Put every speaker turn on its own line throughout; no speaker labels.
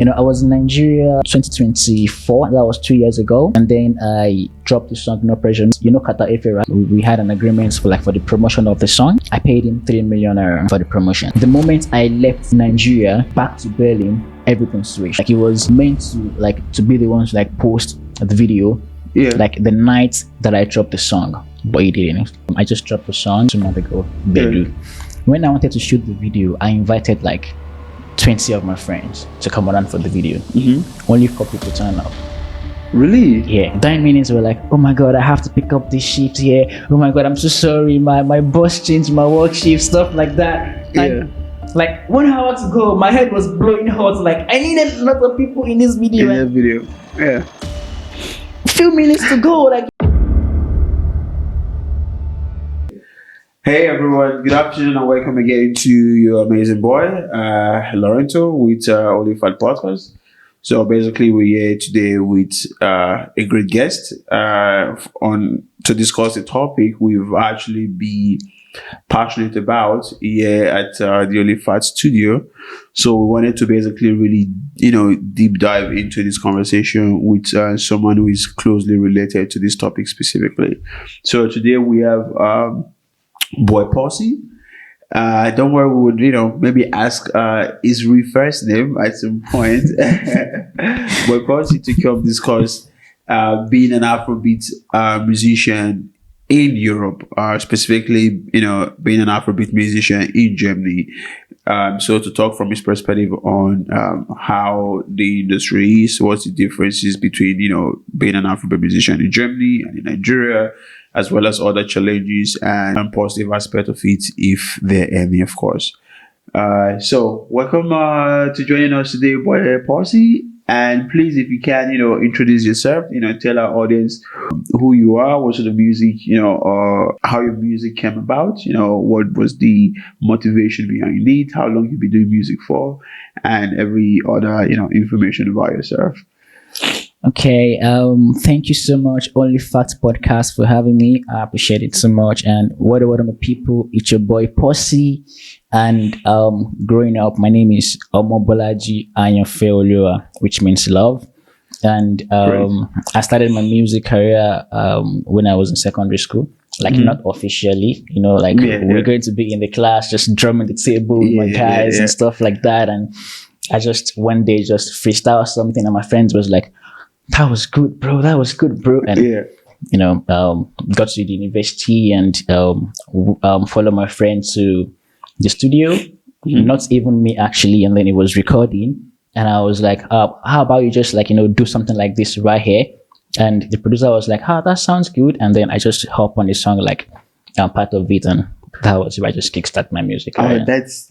I was in Nigeria 2024. That was 2 years ago. And then I dropped the song No Pressure. Kata Efe, right? We had an agreement for the promotion of the song. I paid him 3 million for the promotion. The moment I left Nigeria back to Berlin, everything switched. He was meant to be the one to post the video. Yeah. The night that I dropped the song, but he didn't. I just dropped the song 2 months ago. Yeah. When I wanted to shoot the video, I invited 20 of my friends to come around for the video. Only 4 people turned up.
Really?
Yeah. 9 minutes were like, oh my god, I have to pick up this shift here. Oh my god, I'm so sorry. My boss changed my work shift, stuff like that.
Yeah.
And 1 hour to go, my head was blowing hot. I needed a lot of people in this video.
Yeah.
Few minutes to go.
Hey everyone, good afternoon and welcome again to your amazing boy, Lorenzo with Onlyfacts Podcast. So basically we're here today with a great guest to discuss a topic we've actually been passionate about here at the Onlyfacts studio. So we wanted to basically really, deep dive into this conversation with someone who is closely related to this topic specifically. So today we have Boyposy. Don't worry, we would maybe ask his first name at some point. Boyposy to come discuss being an Afrobeat musician in Europe, specifically being an Afrobeat musician in Germany. So to talk from his perspective on how the industry is, what's the differences between being an Afrobeat musician in Germany and in Nigeria, as well as other challenges and positive aspect of it, if there are any, of course. So welcome to joining us today, Boyposy. And please, if you can, introduce yourself, tell our audience who you are, what sort of music, how your music came about, what was the motivation behind it, how long you've been doing music for, and every other, information about yourself.
Okay, thank you so much, Onlyfacts Podcast, for having me. I appreciate it so much. And what are my people? It's your boy Posy. And growing up, my name is Omobolaji Anyafeolua, which means love. And I started my music career when I was in secondary school. Not officially, we're going to be in the class just drumming the table with my guys and stuff like that. And I just one day just freestyle something, and my friends was like, that was good, bro. And got to the university and follow my friend to the studio. Not even me actually. And then it was recording, and I was like, how about you just do something like this right here? And the producer was like, that sounds good. And then I just hop on the song, part of it, and that was where I just kickstart my music.
That's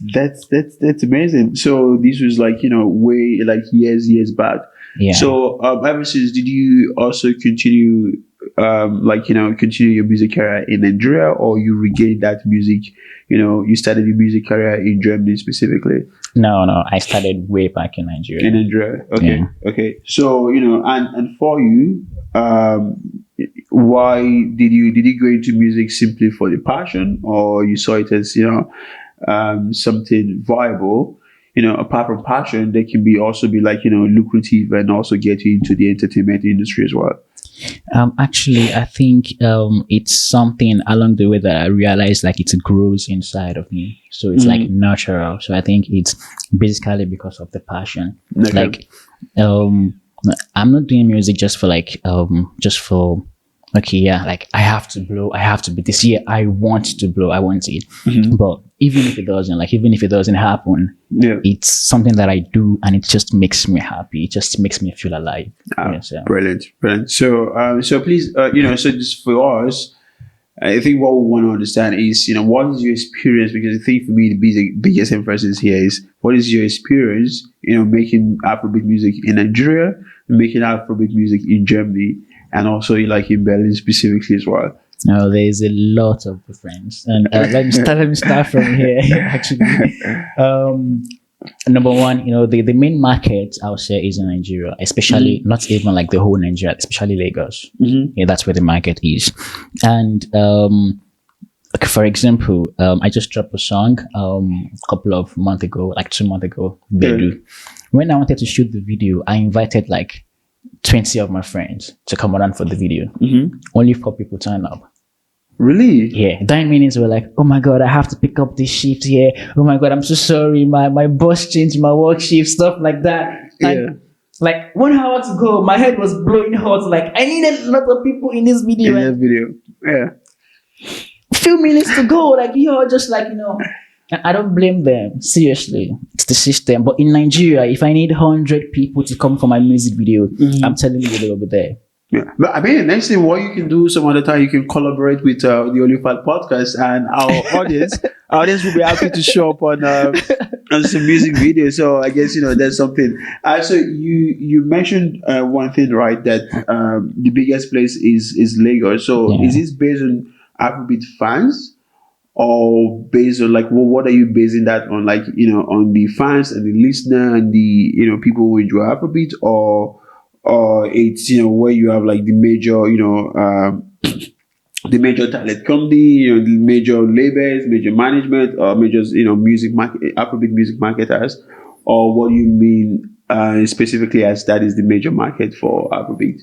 amazing. So this was way years back.
Yeah.
So ever since, did you also continue continue your music career in Nigeria, or you regained that music? You started your music career in Germany specifically.
No, I started way back in Nigeria.
In Nigeria, okay, yeah. Okay. So and for you, why did you go into music simply for the passion, or you saw it as something viable? Apart from passion, they can also be lucrative and also get you into the entertainment industry as well.
Actually, I think it's something along the way that I realized it grows inside of me. So it's natural. So I think it's basically because of the passion. Okay. I'm not doing music just for I have to blow, I have to be this year. I want to blow, I want it. But even if it doesn't happen, it's something that I do, and it just makes me happy. It just makes me feel alive.
Brilliant. So please, so just for us, I think what we want to understand is, what is your experience? Because I think for me, the biggest emphasis here is, what is your experience, making Afrobeat music in Nigeria, and making Afrobeat music in Germany, and also in Berlin specifically as well?
No, there's a lot of difference, and let me start from here. Actually, number one, the main market I would say is in Nigeria, especially not even the whole Nigeria, especially Lagos. Yeah, that's where the market is. And for example, I just dropped a song a couple of months ago, 2 months ago, Bedu, when I wanted to shoot the video, I invited like 20 of my friends to come around for the video. Only 4 people turned up.
Really?
Yeah, 9 minutes were like, oh my God, I have to pick up this shift here. Oh my God, I'm so sorry. My boss changed my work shift, stuff like that. And like 1 hour to go, my head was blowing hot. Like I needed a lot of people in this video.
In that video. Yeah.
Few minutes to go. Like you're just like, I don't blame them. Seriously. It's the system. But in Nigeria, if I need 100 people to come for my music video, I'm telling you they'll be there.
Yeah, but I mean, next thing, what you can do some other time, you can collaborate with the Onlyfacts Podcast, and our audience will be happy to show up on some music videos. So I guess there's something. So you mentioned one thing, right? That the biggest place is Lagos. So is this based on Afrobeat fans, or based on like what are you basing that on? Like on the fans and the listener and the people who enjoy Afrobeat, or it's where you have like the major the major talent company, the major labels, major management, or major music market, Afrobeat music marketers, or what do you mean specifically as that is the major market for Afrobeat?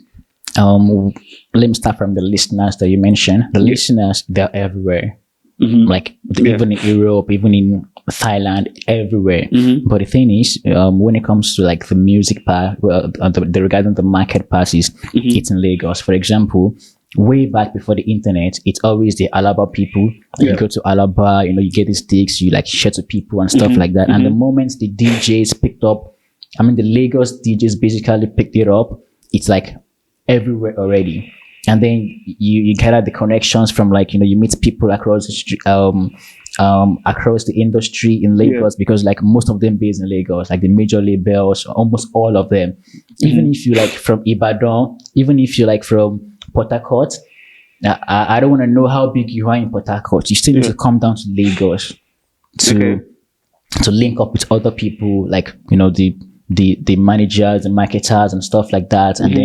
Let me start from the listeners that you mentioned. The listeners, they're everywhere. Like even in Europe, even in Thailand, everywhere. But the thing is, when it comes to like the music part, regarding the market passes, it's in Lagos. For example, way back before the internet, it's always the Alaba people. You go to Alaba, you get these sticks, you like share to people and stuff like that. And the moment the DJs picked up, the Lagos DJs basically picked it up. It's like everywhere already. And then you get out the connections from like, you meet people across the street, across the industry in Lagos, because like most of them based in Lagos, like the major labels, almost all of them. Even if you like from Ibadan, even if you like from Port Harcourt, I don't want to know how big you are in Port Harcourt. You still need to come down to Lagos to link up with other people, like the managers and marketers and stuff like that, and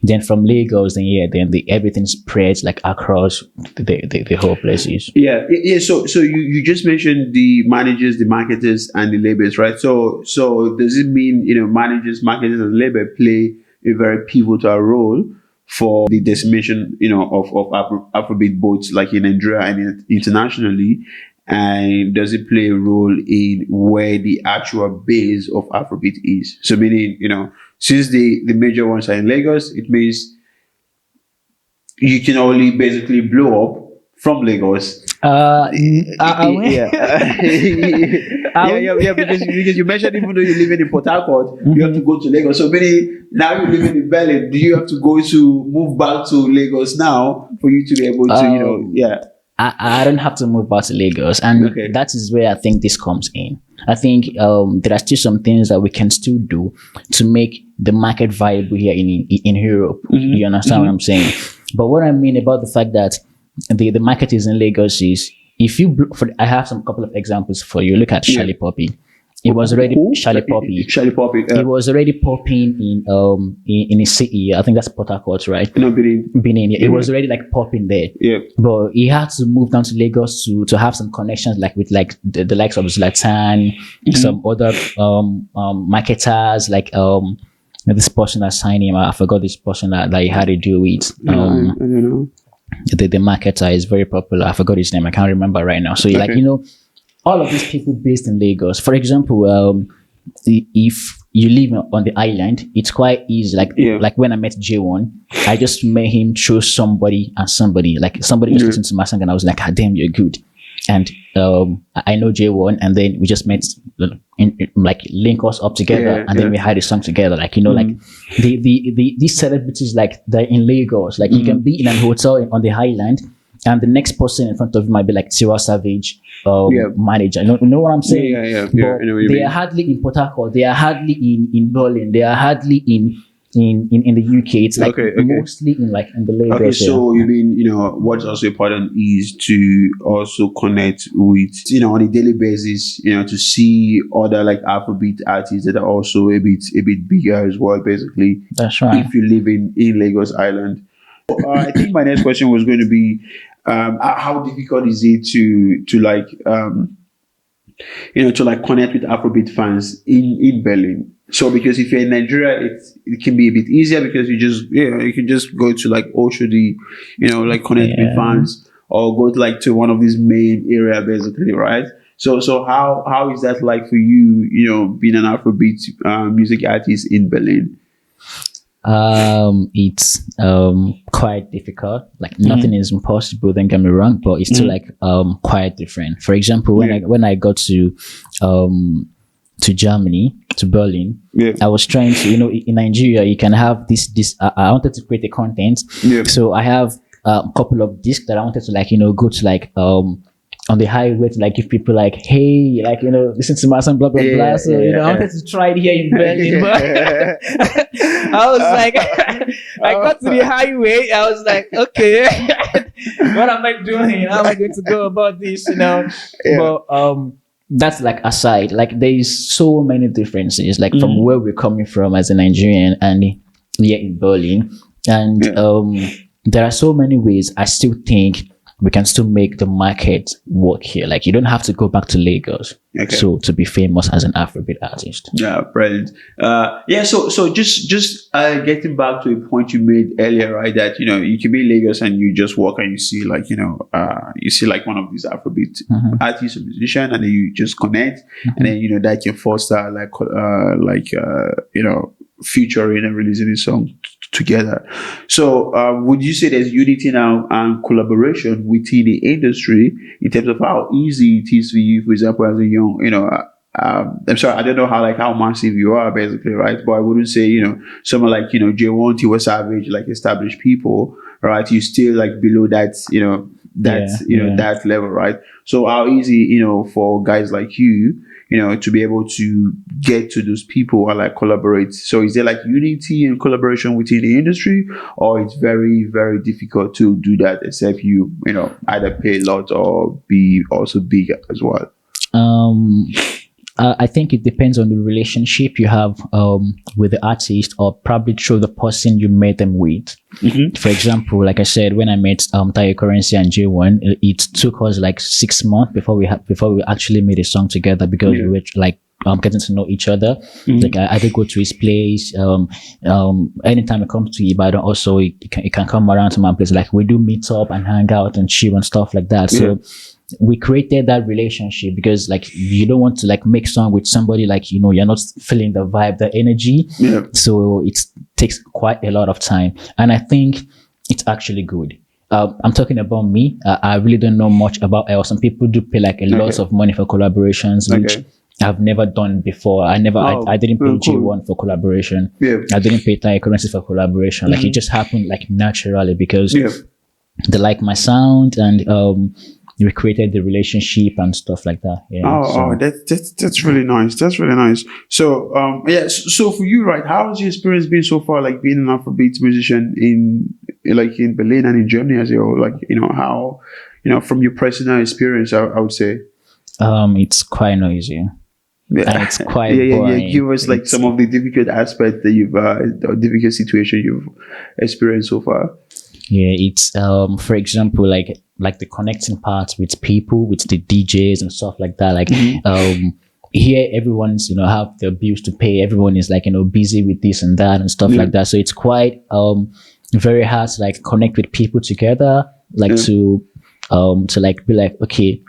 then from Lagos, then everything spreads like across the whole places.
Yeah. So you just mentioned the managers, the marketers, and the labels, right? So does it mean managers, marketers, and label play a very pivotal role for the decimation of Afrobeat, both like in Nigeria and internationally? And does it play a role in where the actual base of Afrobeat is? So meaning, since the major ones are in Lagos, it means you can only basically blow up from Lagos. Because you mentioned even though you live in Port Harcourt, you have to go to Lagos. So meaning now you live in Berlin, do you have to move back to Lagos now for you to be able to,
I don't have to move back to Lagos, and that is where I think this comes in. I think there are still some things that we can still do to make the market viable here in Europe. You understand what I'm saying? But what I mean about the fact that the market is in Lagos is, if you I have some couple of examples for you. Look at Charlie Poppy. It was already Charlie Poppy. It was already popping in a city. I think that's Port Harcourt, right?
No, Benin.
It was already like popping there.
Yeah.
But he had to move down to Lagos to have some connections, like with like the likes of Zlatan, some other marketers, like this person that signed him. I forgot this person that he had to do with.
I don't know.
The marketer is very popular. I forgot his name. I can't remember right now. So like all of these people based in Lagos. For example, if you live on the island, it's quite easy. Like when I met J1, I just met him through somebody. Like somebody just listened to my song and I was like, ah, damn, you're good. And I know J1, and then we just met, like link us up together, and then we had a song together. Like like these celebrities, like they're in Lagos. Like you can be in a hotel on the Highland, and the next person in front of you might be like Tiwa Savage, manager. You know what I'm saying? But they are hardly in Port Harcourt. They are hardly in Berlin. They are hardly in the UK. It's like mostly in the Lagos.
Okay, so you mean what's also important is to also connect with on a daily basis to see other like Afrobeat artists that are also a bit bigger as well. Basically,
that's right.
If you live in Lagos Island, I think my next question was going to be how difficult is it to like to like connect with Afrobeat fans in Berlin? So because if you're in Nigeria, it can be a bit easier because you can just go to like Oshodi, like connect with fans, or go to like to one of these main area basically, right? So how is that like for you, being an Afrobeat music artist in Berlin?
It's quite difficult. Like nothing is impossible, don't get me wrong, but it's still like quite different. For example, when I got to Germany, to Berlin, I was trying to, in Nigeria you can have this I wanted to create a content. So I have a couple of discs that I wanted to like, go to like on the highway to like give people like, hey, like, listen to my song, blah, blah, blah. So, I wanted to try it here in Berlin, but I was like, I got to the highway. I was like, okay, what am I doing? How am I going to go about this, But, that's like aside, like there is so many differences, like from where we're coming from as a Nigerian and here in Berlin. And, there are so many ways I still think we can still make the market work here. Like you don't have to go back to Lagos to be famous as an Afrobeat artist.
Yeah, brilliant. So just getting back to a point you made earlier, right? That you can be in Lagos and you just walk and you see like you see like one of these Afrobeat artists or musician, and then you just connect, and then that can foster featuring and releasing a song together. So would you say there's unity now and collaboration within the industry in terms of how easy it is for you, for example, as a young, I'm sorry, I don't know how massive you are basically, right? But I wouldn't say, someone like, J1, Tiwa Savage, like established people, right? You still like below that, that level, right? So how easy, for guys like you, to be able to get to those people and like collaborate. So is there like unity and collaboration within the industry, or it's very, very difficult to do that except you, either pay a lot or be also big as well?
I think it depends on the relationship you have with the artist, or probably through the person you met them with. For example, like I said, when I met Tayo Currency and J1, it took us like 6 months before we actually made a song together, because we were like getting to know each other. Like I did go to his place. Anytime I come to Ibadan, also it can come around to my place. Like we do meet up and hang out and chill and stuff like that. So we created that relationship because like you don't want to like make song with somebody like you're not feeling the vibe, the energy. So it takes quite a lot of time, and I think it's actually good. I'm talking about me. I really don't know much about it. Some people do pay like a lot of money for collaborations, which I've never done before. I didn't pay J1 for collaboration. I didn't pay Tayo Currency for collaboration. Like it just happened like naturally because they like my sound, and we created the relationship and stuff like that.
That's really nice. That's really nice. So so for you, right, how has your experience been so far, like being an Afrobeat musician in Berlin and in Germany as well? Like how from your personal experience, I would say
it's quite noisy. And it's quite boring.
Give us like some of the difficult aspects that you've or difficult situation you've experienced so far.
It's for example like the connecting part with people, with the DJs and stuff like that. Like here everyone's have their bills to pay. Everyone is like busy with this and that and stuff like that. So it's quite very hard to like connect with people together, like to like be like, okay,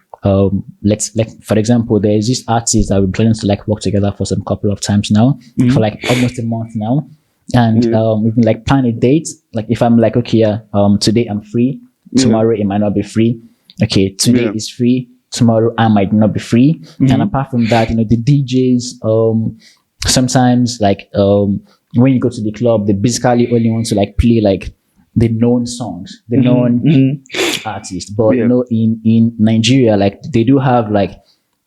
let's like, for example, there's this artist that we're planning to like work together for some couple of times now, for like almost a month now. And we can like plan a date. Like if I'm like, okay, today I'm free, tomorrow it might not be free. Okay, today is free, tomorrow I might not be free. And apart from that, the DJs sometimes like when you go to the club, they basically only want to like play like the known songs, the known artists. But in Nigeria, like they do have like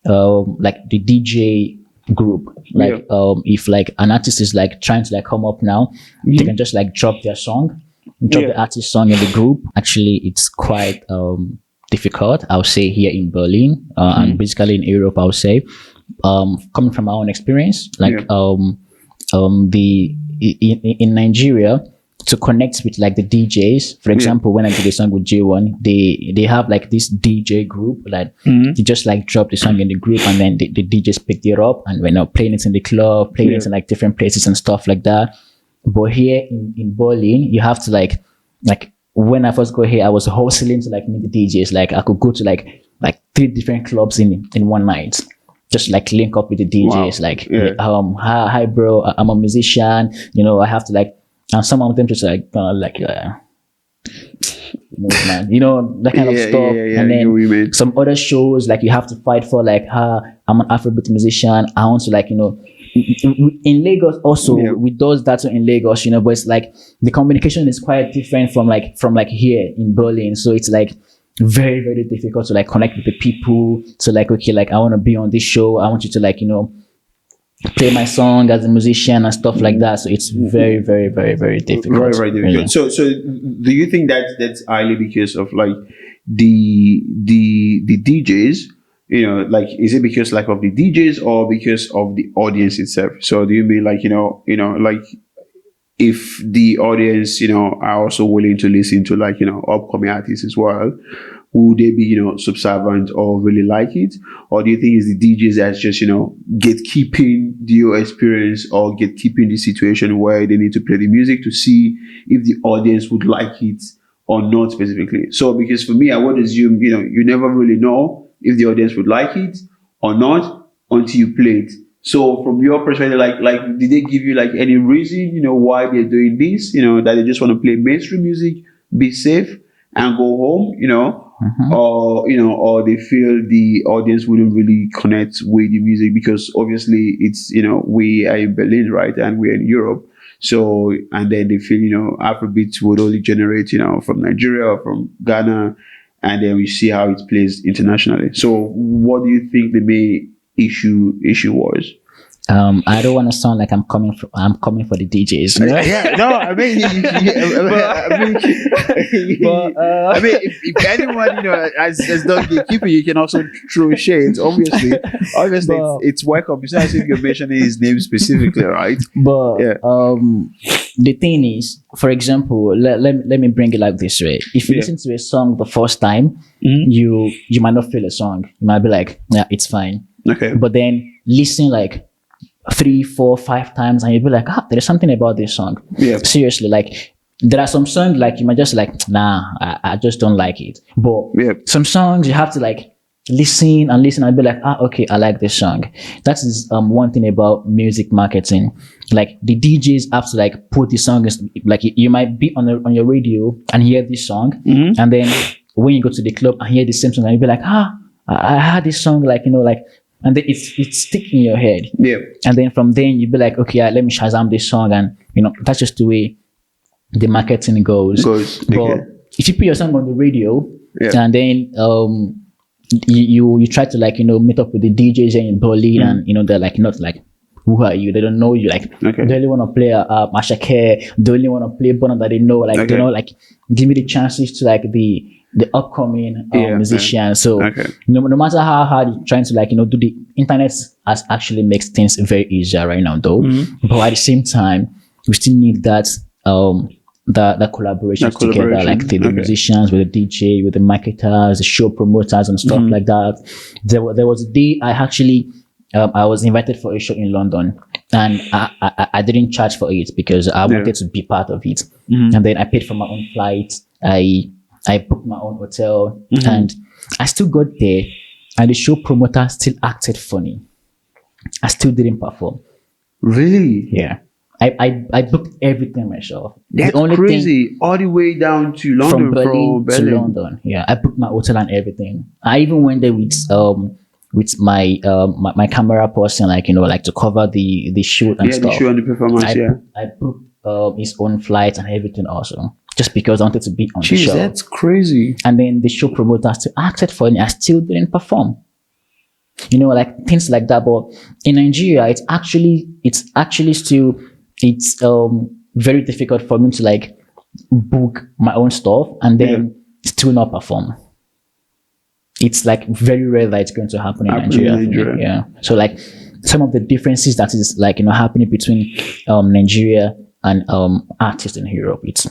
the DJ group, like if like an artist is like trying to like come up now, they can just like drop their song, the artist song in the group. Actually it's quite difficult, I would say, here in Berlin and basically in Europe, I would say, coming from my own experience, like in Nigeria, to connect with like the DJs. For example, when I did a song with J1, they have like this DJ group that they just like drop the song in the group, and then the DJs picked it up and we're now playing it in the club, playing it in like different places and stuff like that. But here in Berlin, you have to like when I first got here, I was hustling to like meet the DJs. Like I could go to like 3 different clubs in one night. Just like link up with the DJs. Wow. Hi bro, I'm a musician. You know, I have to like, and some of them just like man, you know, that kind of stuff. And then some other shows, like you have to fight for like, I'm an Afrobeat musician. I want to like, you know, in Lagos also we does that in Lagos, you know, but it's like the communication is quite different from like here in Berlin. So it's like very, very difficult to like connect with the people. So like, okay, like I want to be on this show. I want you to like, you know, play my song as a musician and stuff like that. So it's very, very, very, very difficult.
Very, very difficult. Yeah. So do you think that that's highly because of like the DJs? You know, like, is it because like of the DJs or because of the audience itself? So do you mean like, you know, like if the audience, you know, are also willing to listen to like, you know, upcoming artists as well, would they be, you know, subservient or really like it? Or do you think it's the DJs that's just, you know, gatekeeping the experience or gatekeeping the situation where they need to play the music to see if the audience would like it or not specifically? So because for me, I would assume, you know, you never really know if the audience would like it or not until you play it. So from your perspective, like did they give you like any reason, you know, why they're doing this? You know, that they just want to play mainstream music, be safe, and go home, you know, or you know, or they feel the audience wouldn't really connect with the music because obviously it's, you know, we are in Berlin, right, and we're in Europe. So and then they feel, you know, Afrobeats would only generate, you know, from Nigeria or from Ghana, and then we see how it plays internationally. So what do you think the main issue was?
I don't want to sound like I'm coming for the DJs. You know?
Yeah, no, I mean, if anyone, you know, has done gatekeeping, you can also throw shades. Obviously, it's welcome. It's not as if you're mentioning his name specifically, right?
But the thing is, for example, let me bring it like this way. If you listen to a song the first time, you might not feel a song. You might be like, yeah, it's fine.
Okay.
But then listen like 3, 4, 5 times and you'll be like, there's something about this song. Yeah. Seriously, like there are some songs like you might just like, nah, I just don't like it. But some songs you have to like listen and be like, okay, I like this song. That is one thing about music marketing. Like the DJs have to like put the song, like you might be on your radio and hear this song, and then when you go to the club and hear the same song and you'll be like, I heard this song, like, you know, like, and then it's stick in your head. Yeah. And then from then you'll be like, okay, let me Shazam this song, and you know, that's just the way the marketing goes. But if you put your song on the radio, and then you try to like, you know, meet up with the DJs in Berlin, and you know, they're like not like, who are you? They don't know you. Like they only want to play Mashake, they only want to play Bono that they know. Like they know, like give me the chances to like the upcoming musician. So no matter how hard you're trying to like, you know, do the internet has actually makes things very easier right now though. But at the same time, we still need that that collaboration together, like the musicians with the DJ, with the marketers, the show promoters and stuff like that. There was a day I actually I was invited for a show in London, and I didn't charge for it because I wanted to be part of it. And then I paid for my own flight. I booked my own hotel, and I still got there, and the show promoter still acted funny. I still didn't perform.
Really?
Yeah. I booked everything myself.
That's the only crazy. All the way down to London,
from Berlin to London. Yeah, I booked my hotel and everything. I even went there with my my camera person, like, you know, like to cover the shoot and stuff.
The show and the performance.
I booked his own flight and everything also, just because I wanted to be on the show.
That's crazy.
And then the show promoter still acted funny. I still didn't perform. You know, like things like that. But in Nigeria, it's actually still very difficult for me to like book my own stuff and then still not perform. It's like very rare that it's going to happen in Nigeria. Yeah. So like some of the differences that is like, you know, happening between Nigeria an artist in Europe. It's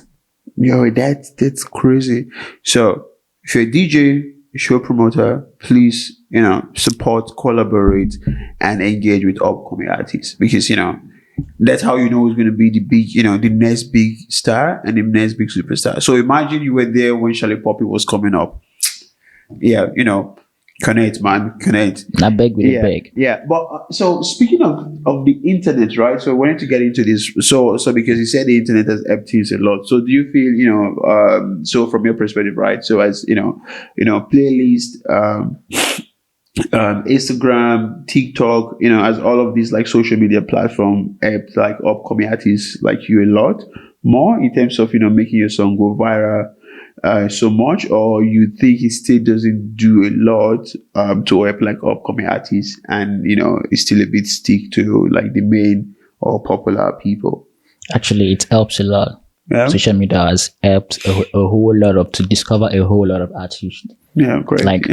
Yo, that's crazy. So if you're a DJ, show promoter, please, support, collaborate, and engage with upcoming artists, because that's how you know who's going to be the big, the next big star and the next big superstar. So imagine you were there when Charlie Poppy was coming up. Yeah, connect, man, connect.
not beg with a beg.
Yeah, but so speaking of the internet, right? So I wanted to get into this. So because you said the internet has helped things a lot. So do you feel, so from your perspective, right? So as playlist, Instagram, TikTok, as all of these like social media platform helped like upcoming artists like you a lot more in terms of making your song go viral so much, or you think it still doesn't do a lot to help like upcoming artists, and it's still a bit stick to like the main or popular people?
Actually, it helps a lot.
Yeah.
Social media has helped a whole lot of to discover a whole lot of artists.
Yeah, great.
Like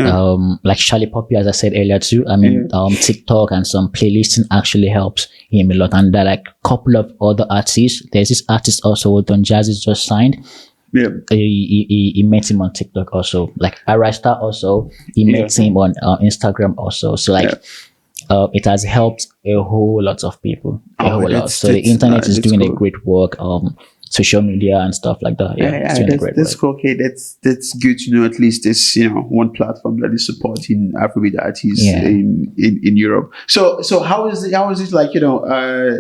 Charlie Poppy, as I said earlier too. I mean, TikTok and some playlisting actually helps him a lot. And there are like a couple of other artists. There's this artist also, Don Jazzy's just signed.
Yeah.
He met him on TikTok also. Like Arista also, he met him on Instagram also. So it has helped a whole lot of people. A whole lot. So the internet is doing a great work. Social media and stuff like that.
That's cool. Okay, that's good to know. At least there's one platform that is supporting Afrobeat artists in Europe. So how is it like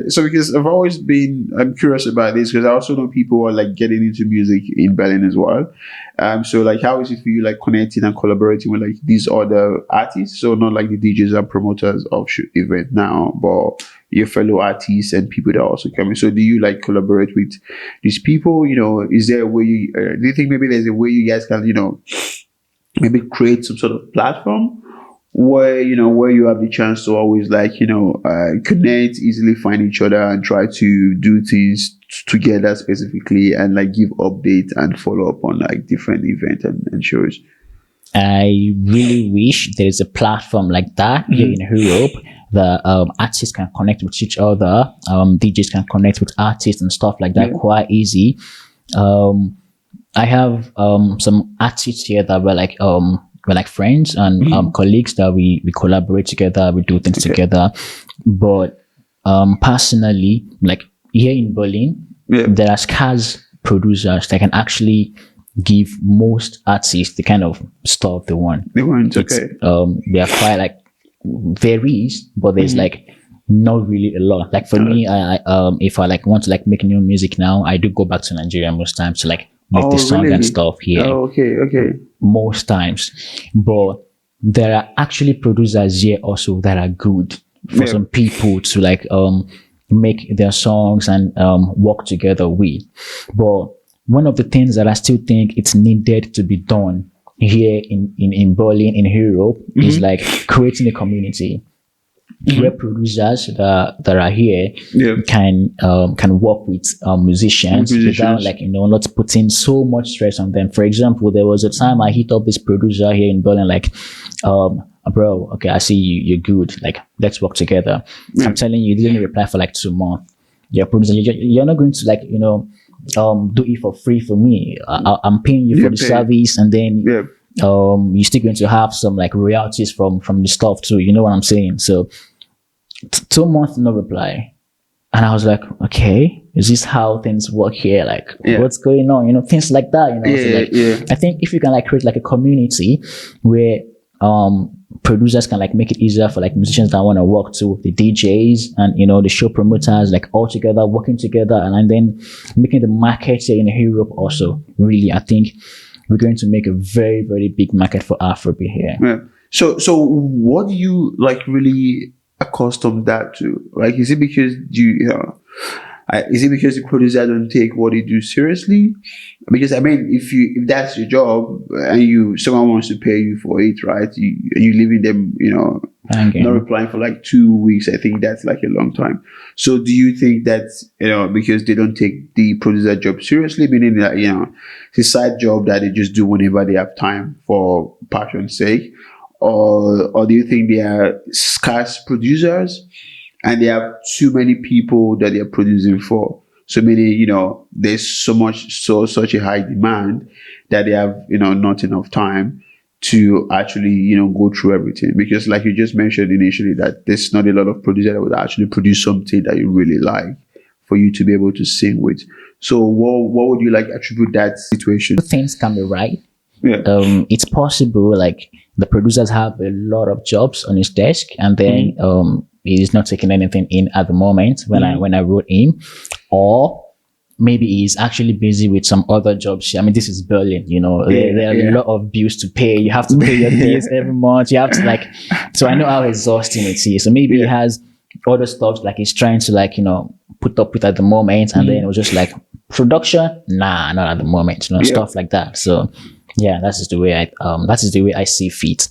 so because I'm curious about this, because I also know people who are like getting into music in Berlin as well. So like how is it for you like connecting and collaborating with like these other artists? So not like the DJs and promoters of event now, but your fellow artists and people that are also coming. So do you like collaborate with these people? Is there a way do you think maybe there's a way you guys can, maybe create some sort of platform where, where you have the chance to always like, connect, easily find each other and try to do things together specifically, and like give updates and follow up on like different events and shows?
I really wish there is a platform like that here in Europe. The artists can connect with each other. DJs can connect with artists and stuff like that quite easy. I have some artists here that we're like friends and colleagues that we collaborate together. We do things together. But personally, like here in Berlin, there are scarce producers that can actually give most artists the kind of stuff they want.
They want, okay.
They are quite like varies, but there's like not really a lot. Like for me, I if I like want to like make new music now, I do go back to Nigeria most times to like make the song and stuff here.
Oh, okay.
Most times, but there are actually producers here also that are good for some people to like make their songs and work together with. But one of the things that I still think it's needed to be done here in Berlin, in Europe, is like creating a community where producers that are here can work with musicians without like not putting so much stress on them. For example, there was a time I hit up this producer here in Berlin, like, bro, okay, I see you're good, like let's work together. I'm telling you, you didn't reply for like 2 months. You're producer, you're not going to like do it for free for me. I'm paying you for the service, and then you're still going to have some like royalties from the stuff too. You know what I'm saying? So 2 months no reply, and I was like, okay, is this how things work here? Like what's going on? Things like that. I think if you can like create like a community where producers can like make it easier for like musicians that want to work to the DJs and the show promoters, like all together working together, and then making the market here in Europe also. Really, I think we're going to make a very, very big market for Afrobeat here.
So what do you like really accustom that to? Like, is it because is it because the producer don't take what they do seriously? Because I mean, if that's your job and someone wants to pay you for it, right? You leaving them, not replying for like 2 weeks. I think that's like a long time. So do you think that's because they don't take the producer job seriously, meaning that it's a side job that they just do whenever they have time for passion's sake, or do you think they are scarce producers and they have too many people that they are producing for? So many, there's such a high demand that they have, not enough time to actually, go through everything. Because like you just mentioned initially, that there's not a lot of producers that would actually produce something that you really like for you to be able to sing with. So what would you like attribute that situation?
Things can be right.
Yeah.
It's possible like the producers have a lot of jobs on his desk, and then he's not taking anything in at the moment when I wrote him, or maybe he's actually busy with some other jobs. I mean, this is Berlin, there are a lot of bills to pay. You have to pay your bills every month. You have to so I know how exhausting it is. So maybe he has other stuff like he's trying to put up with at the moment, and then it was just like production, nah, not at the moment, stuff like that. So yeah, that is the way I see fit.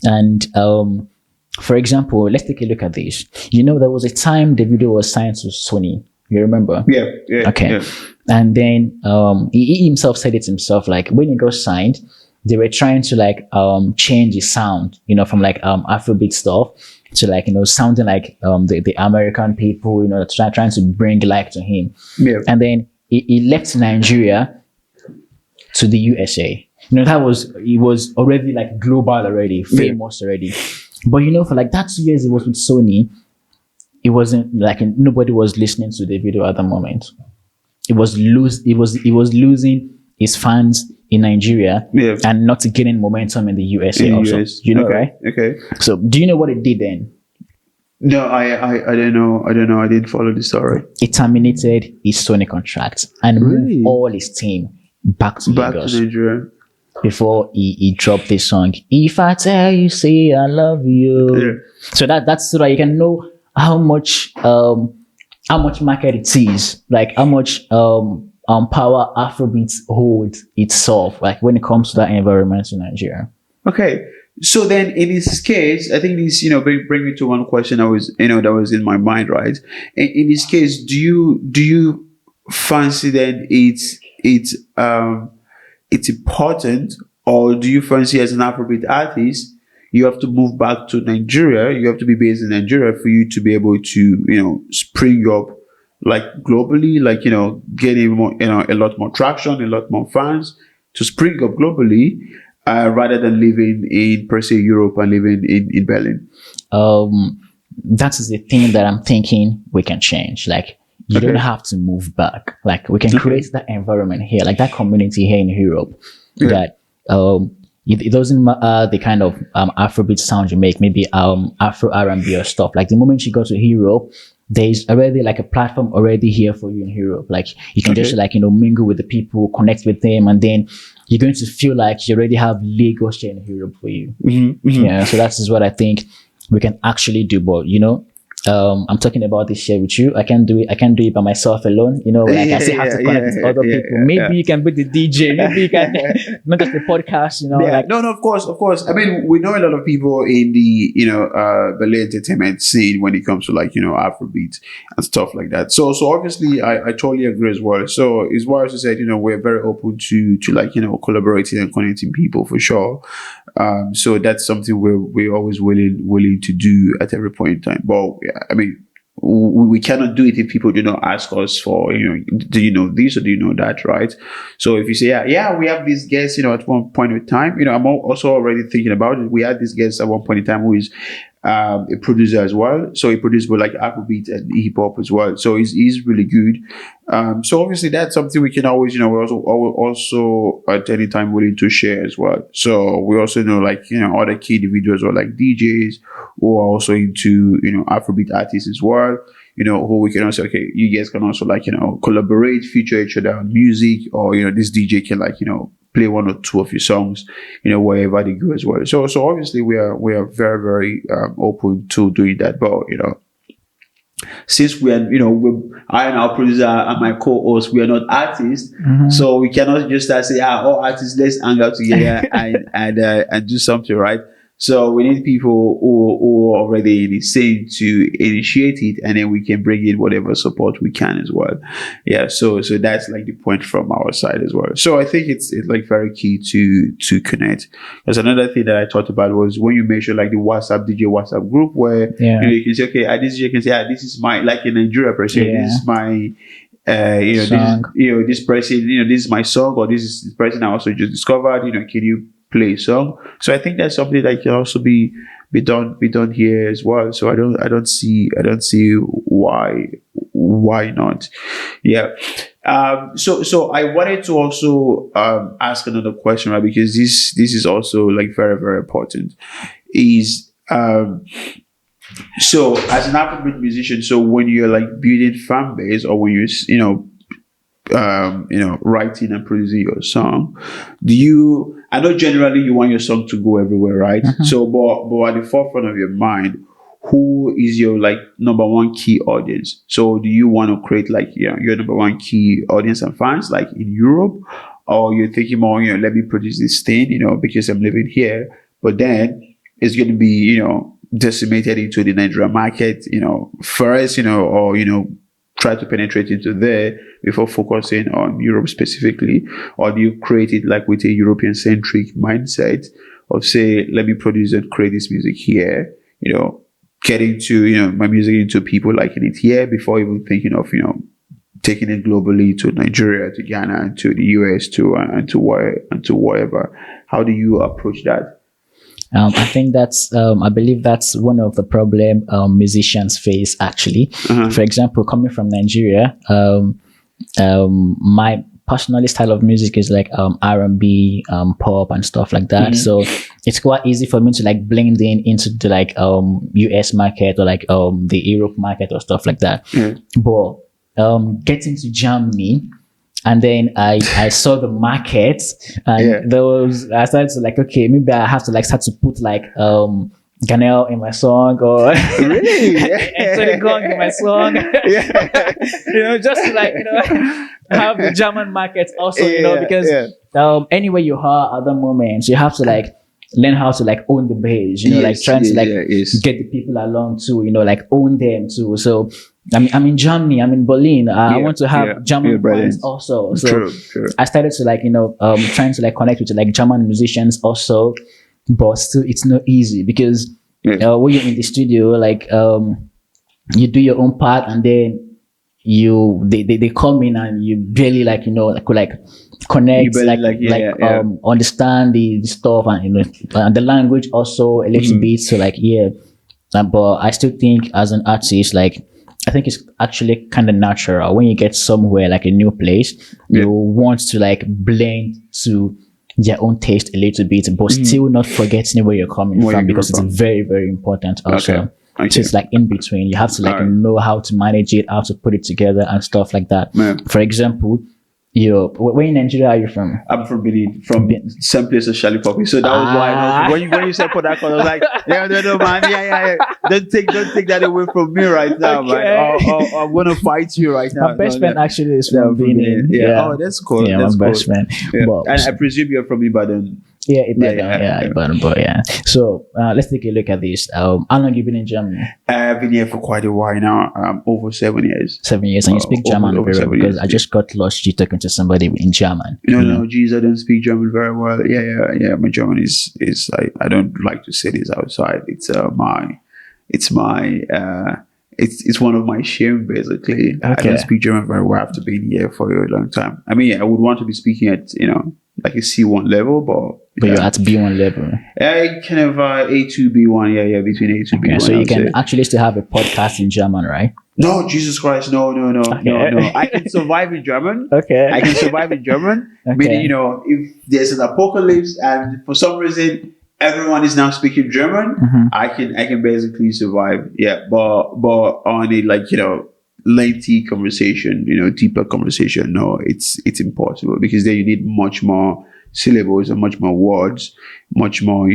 And for example, let's take a look at this. There was a time the video was signed to Sony. You remember?
Yeah.
Okay.
Yeah.
And then he himself said it himself. Like when he got signed, they were trying to change his sound, from Afrobeat stuff to sounding like the American people, trying to bring life to him.
Yeah.
And then he left Nigeria to the USA. He was already global already, famous already. But for that 2 years he was with Sony, it wasn't nobody was listening to the video at the moment. He was losing his fans in Nigeria and not getting momentum in the USA also.
US.
Right?
Okay.
So do you know what it did then?
No, I don't know. I didn't follow the story.
It terminated his Sony contract and moved all his team back to Lagos.
Nigeria.
Before he dropped this song, If I Tell You, Say I Love You.
Yeah.
So that's so that you can know how much market it is, how much power Afrobeats holds itself, when it comes to that environment in Nigeria.
Okay. So then in this case, I think this, bring me to one question that was in my mind, right? In this case, do you fancy that it's important, or do you fancy as an Afrobeat artist, you have to move back to Nigeria, you have to be based in Nigeria for you to be able to, spring up globally, getting more, a lot more traction, a lot more fans to spring up globally, rather than living in per se Europe and living in Berlin?
That is the thing that I'm thinking we can change. You don't have to move back. We can create that environment here, that community here in Europe, that it doesn't matter the kind of Afrobeat sound you make, maybe Afro R&B or stuff. The moment you go to Europe, there's already a platform already here for you in Europe. You can just mingle with the people, connect with them, and then you're going to feel like you already have Lagos here in Europe for you. Yeah, so that is what I think we can actually do. But I'm talking about this here with you. I can't do it by myself alone. I still have to connect with other people. Maybe you can be the DJ. Maybe you can not just the podcast.
No, of course. I mean, we know a lot of people in the Berlin entertainment scene when it comes to Afrobeat and stuff like that. So obviously, I totally agree as well. So as well as I said, we're very open to collaborating and connecting people for sure. So that's something we're always willing to do at every point in time. But I mean, we cannot do it if people do not ask us for, do you know this or do you know that, right? So if you say, yeah, we have this guest, at one point in time, I'm also already thinking about it. We had this guest at one point in time who is a producer as well. So he produced both Afrobeat and hip hop as well. So he's really good. So obviously that's something we can always, we're also at any time willing to share as well. So we also know other key individuals or DJs who are also into, Afrobeat artists as well, who we can also, you guys can also collaborate, feature each other on music, or, this DJ can play one or two of your songs, wherever they go as well. So obviously we are very, very open to doing that. But since we are, I and our producer and my co-host, we are not artists, so we cannot just say, all artists, let's hang out together and do something, right? So we need people who are already in the scene to initiate it, and then we can bring in whatever support we can as well. Yeah, so that's the point from our side as well. So I think it's very key to connect. There's another thing that I thought about was when you mention the DJ WhatsApp group where you can say, this DJ can say, this is my, in Nigeria per se, this is my
Song.
this person, this is my song, or this is this person I also just discovered. Can you play a song? So I think that's something that can also be done here as well. So I don't see why not. Yeah. So I wanted to also ask another question, right? Because this is also like very, very important. Is so as an Afrobeat musician, so when you're like building fan base, or when you're writing and producing your song, I know generally you want your song to go everywhere, right? So but at the forefront of your mind, who is your like number one key audience? So do you want to create like your number one key audience and fans like in Europe, or you're thinking more, let me produce this thing, because I'm living here, but then it's going to be, decimated into the Nigerian market, first, or, try to penetrate into there before focusing on Europe specifically? Or do you create it like with a European centric mindset of say, let me produce and create this music here, getting to, my music into people liking it here before even thinking of, taking it globally to Nigeria, to Ghana, to the US, and to wherever? How do you approach that?
I think I believe that's one of the problem musicians face actually. For example, coming from Nigeria, my personally style of music is like R&B, pop and stuff like that. So it's quite easy for me to like blend into the like US market or like the Europe market or stuff like that. But getting to Germany, and then I saw the market, and I started to like, okay, maybe I have to like start to put like Ganel in my song, or
really
Anthony Gong in my song. Just to like have the German market also, because anywhere you are at the moment, you have to like learn how to like own the base, like trying to like get the people along too, like own them too. So I'm in Germany, I'm in Berlin. I want to have German friends also. So
true.
I started to like, trying to like connect with like German musicians also, but still it's not easy because when you're in the studio, like you do your own part, and then they come in and you barely like, like connect, understand the stuff, and and the language also a little bit. So like but I still think as an artist, like I think it's actually kind of natural when you get somewhere like a new place, you want to like blend to their own taste a little bit, but still not forgetting where you're coming from, because it's very, very important also. Okay. So it's like in between. You have to like know how to manage it, how to put it together and stuff like that. For example, where in Nigeria are you from?
I'm from Benin, from same place as Charlie Poppy. So that was why when you said Port Harcourt, I was like, no, man, yeah. Don't take that away from me right now, man. Or I'm gonna fight you right now.
My best friend actually is from Benin.
Yeah. Oh, that's cool.
Yeah,
that's
my best friend.
Yeah. And I presume you're from Ibadan.
Yeah, Ibadan, but yeah. So let's take a look at this. How long have you been in Germany?
I've been here for quite a while now. Over 7 years.
7 years, and you speak German very well, because I just got lost you talking to somebody in German.
No, geez, I don't speak German very well. Yeah. My German is I don't like to say this outside. It's one of my shame, basically. Okay. I don't speak German very well after being here for a long time. I mean, I would want to be speaking at like a C1 level, but
you're at B1 level.
Kind of A2 B1, between A2 B1.
So you can actually still have a podcast in German, right?
No, Jesus Christ, no. I can survive in German.
Okay.
I can survive in German. Okay. Meaning, if there's an apocalypse and for some reason everyone is now speaking German, I can basically survive. Yeah, but on a like lengthy conversation, deeper conversation, no, it's impossible, because then you need much more syllables and much more words, much more,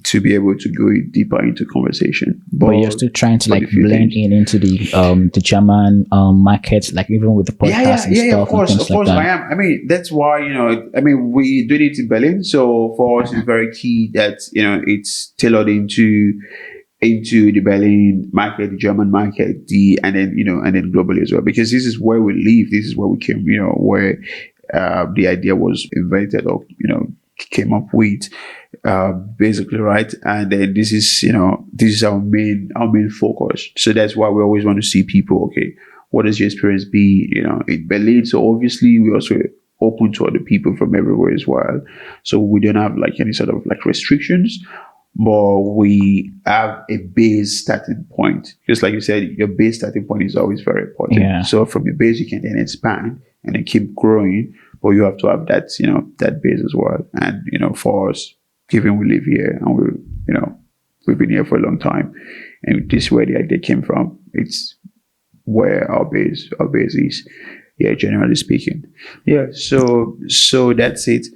to be able to go deeper into conversation.
But you're still trying to like blend into the German market, like even with the podcast and stuff.
Of course,
like that.
I am. I mean, that's why, we do it in Berlin. So for us, it's very key that, it's tailored into the Berlin market, the German market, and then globally as well, because this is where we live. This is where we came, where the idea was invented or, came up with, basically, right? And then this is our main focus. So that's why we always want to see people, okay, what has your experience been, in Berlin? So obviously we also open to other people from everywhere as well. So we don't have like any sort of like restrictions, but we have a base starting point. Just like you said, your base starting point is always very important.
Yeah.
So from your base, you can then expand and then keep growing, but you have to have that, that base as well. And, for us, given we live here and we've been here for a long time, and this is where the idea came from. It's where our base is. Yeah, generally speaking. Yeah, so that's it.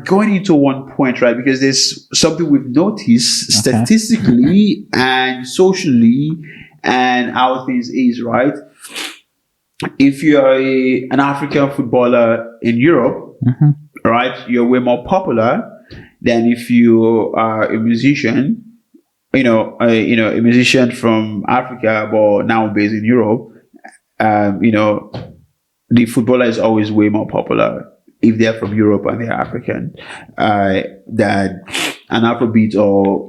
Going into one point, right? Because there's something we've noticed statistically and socially, and how things is, right? If you're an African footballer in Europe, right, you're way more popular than if you are a musician, a musician from Africa, but now based in Europe. The footballer is always way more popular if they're from Europe and they're African than an Afrobeat or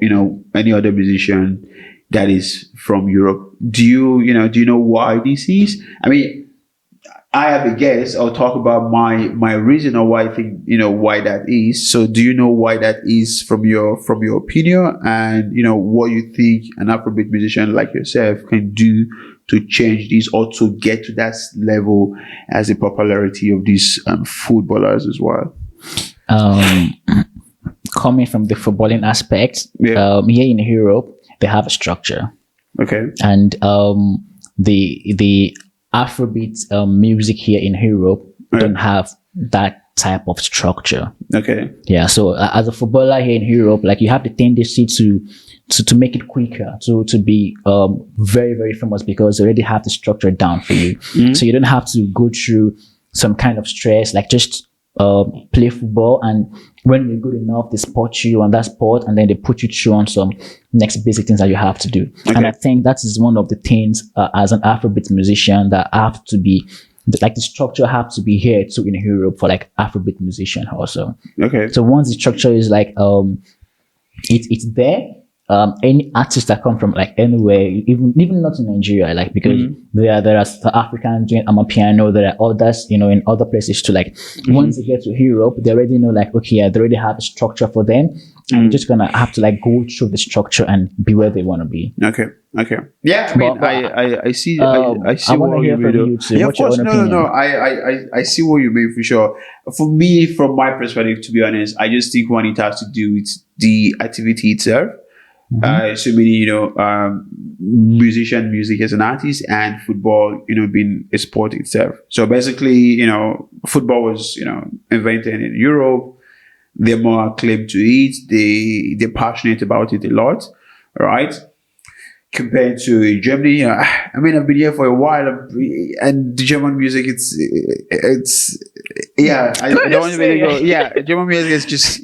any other musician that is from Europe. Do you know why this is? I mean, I have a guess. I'll talk about my reason or why I think why that is. So do you know why that is from your opinion, and what you think an Afrobeat musician like yourself can do to change this or to get to that level as the popularity of these footballers as well?
Coming from the footballing aspect, here in Europe, they have a structure.
Okay.
And the Afrobeat music here in Europe don't have that type of structure.
Okay.
Yeah. So as a footballer here in Europe, like you have the tendency to make it quicker, to be very, very famous because they already have the structure down for you. So you don't have to go through some kind of stress, like just play football, and when you're good enough, they spot you on that sport, and then they put you through on some next basic things that you have to do. Okay. And I think that is one of the things as an Afrobeat musician that have to be, like the structure have to be here too in Europe for like Afrobeat musician also. Okay. So once the structure is like it's there, any artists that come from like anywhere, even not in Nigeria, like because there are South Africans doing amapiano, there are others, in other places too. Like once they get to Europe, they already know like, okay, they already have a structure for them. And they're just gonna have to like go through the structure and be where they want to be.
Okay. Yeah, I mean, I see. I see what you mean. Yeah, of course. No. I see what you mean for sure. For me, from my perspective, to be honest, I just think one, it has to do with the activity itself. So many, music as an artist, and football, being a sport itself. So basically, football was, invented in Europe. They're more acclaimed to it. They're passionate about it a lot, right? Compared to Germany, I mean, I've been here for a while, and the German music, it's I don't want to really go. Yeah, German music is just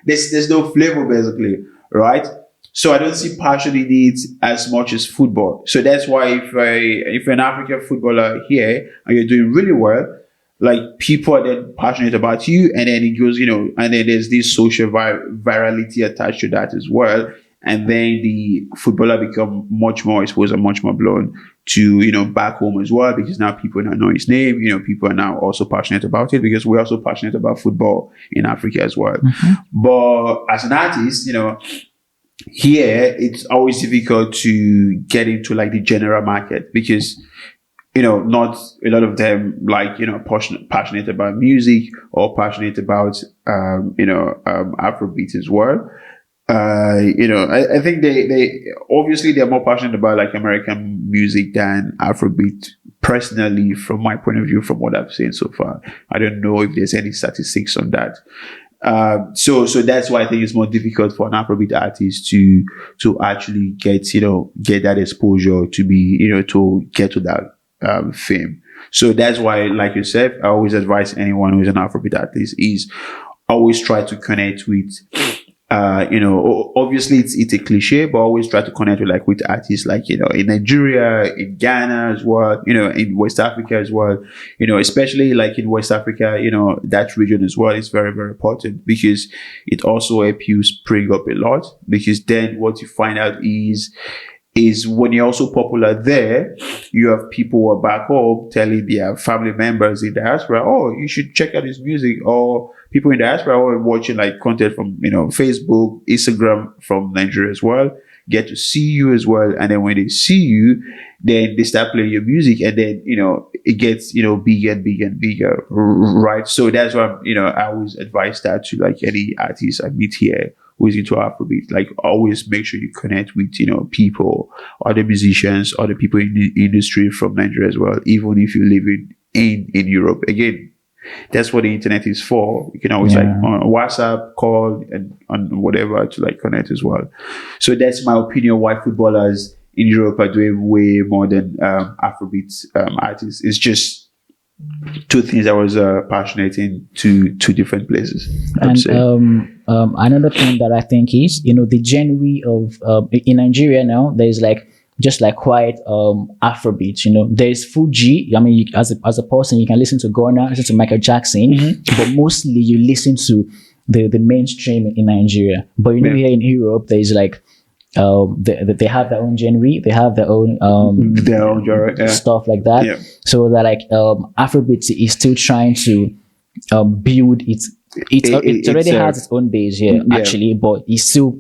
there's no flavor basically, right? So I don't see passion in it as much as football. So that's why if you're an African footballer here and you're doing really well, like people are then passionate about you, and then it goes, and then there's this social virality attached to that as well. And then the footballer become much more exposed and much more blown to, back home as well, because now people now know his name, people are now also passionate about it, because we're also passionate about football in Africa as well. But as an artist, here it's always difficult to get into like the general market, because not a lot of them like, passionate about music or passionate about, Afrobeat as well. I think they obviously they're more passionate about like American music than Afrobeat. Personally, from my point of view, from what I've seen so far, I don't know if there's any statistics on that. So that's why I think it's more difficult for an Afrobeat artist to actually get that exposure, to be to get to that fame. So that's why, like you said, I always advise anyone who's an Afrobeat artist is always try to connect with obviously it's a cliche, but always try to connect with artists like, in Nigeria, in Ghana as well, in West Africa as well, especially like in West Africa, that region as well is very, very important, because it also helps you spring up a lot, because then what you find out is is when you're also popular there, you have people who are back home telling their family members in diaspora, oh, you should check out his music, or people in diaspora who are watching like content from, Facebook, Instagram from Nigeria as well, get to see you as well. And then when they see you, then they start playing your music, and then, it gets, bigger and bigger and bigger, right? So that's why, I always advise that to like any artist I meet here who is into Afrobeat. Like, always make sure you connect with, people, other musicians, other people in the industry from Nigeria as well, even if you live in Europe. Again, that's what the internet is for. You can always like on WhatsApp, call, and on whatever to like connect as well. So that's my opinion why footballers in Europe are doing way more than Afrobeat artists. It's just two things I was passionate in two different places.
And another thing that I think is, the genre of in Nigeria now, there's like just like quiet Afrobeat. There's Fuji. I mean, as a person, you can listen to Ghana, listen to Michael Jackson, but mostly you listen to the mainstream in Nigeria. But here in Europe, there's like they have their own genre, they have their own genre, stuff like that.
Yeah.
So that like Afrobeat is still trying to build it already has its own base here actually, but it's still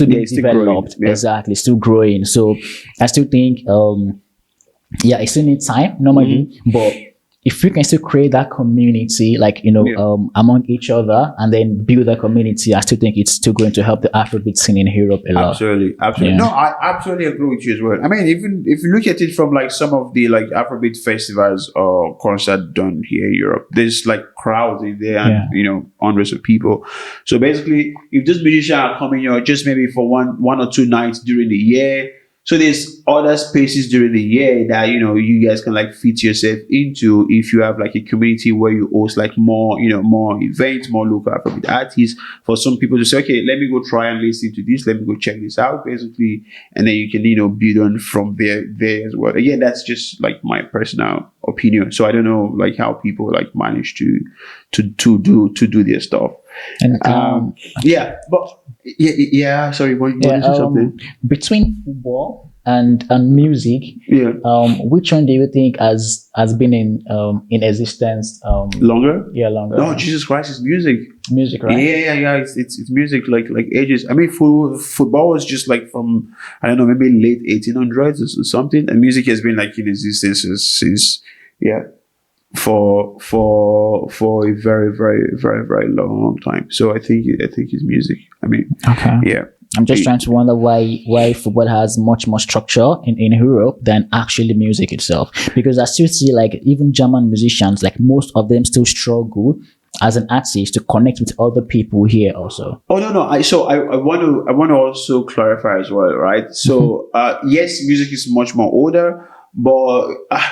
being developed.
Growing.
Exactly, still growing. So I still think it still needs time normally, but if we can still create that community, like, among each other, and then build that community, I still think it's still going to help the Afrobeat scene in Europe a lot.
Absolutely.
Yeah.
No, I absolutely agree with you as well. I mean, even if you look at it from like some of the like Afrobeat festivals or concerts done here in Europe, there's like crowds in there and, hundreds of people. So basically, if those musicians are coming, just maybe for one or two nights during the year, so there's other spaces during the year that, you guys can like fit yourself into if you have like a community where you host like more events, more local Afrobeat artists, for some people to say, okay, let me go try and listen to this, let me go check this out, basically. And then you can, build on from there as well. Again, that's just like my personal opinion. So I don't know like how people like manage to do their stuff.
And
sorry, what you say something?
Between football and music, which one do you think has been in existence
longer?
Longer.
No, Jesus Christ, it's music.
Music, right?
Yeah. It's music like ages. I mean, football was just like from, I don't know, maybe late 1800s or something, and music has been like in existence since for a very, very, very, very long time. So I think it's music. I mean, I'm
just trying to wonder why football has much more structure in Europe than actually music itself. Because I still see like even German musicians, like most of them still struggle as an artist to connect with other people here also.
Oh no. I want to also clarify as well, right? So yes, music is much more older. But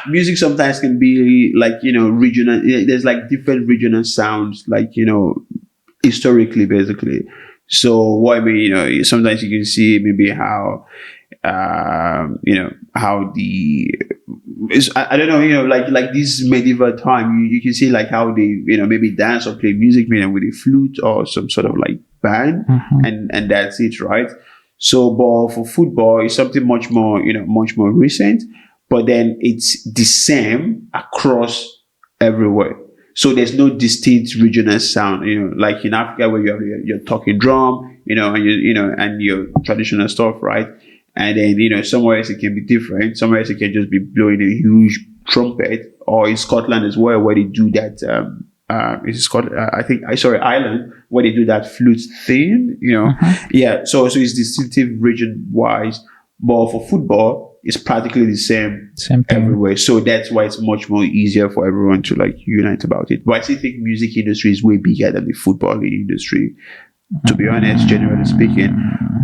music sometimes can be like, regional. There's like different regional sounds, like, historically, basically. So what I mean, sometimes you can see maybe how, how I don't know, like this medieval time, you can see like how they, maybe dance or play music, with a flute or some sort of like band, and that's it, right? So, but for football, it's something much more recent. But then it's the same across everywhere. So there's no distinct regional sound, like in Africa where you have your talking drum, and your traditional stuff, right? And then, somewhere else it can be different. Somewhere else it can just be blowing a huge trumpet, or in Scotland as well, where they do that, Ireland, where they do that flute thing, So it's distinctive region wise, but for football, it's practically the same everywhere. So that's why it's much more easier for everyone to like unite about it. But I still think music industry is way bigger than the football industry, to be honest, generally speaking.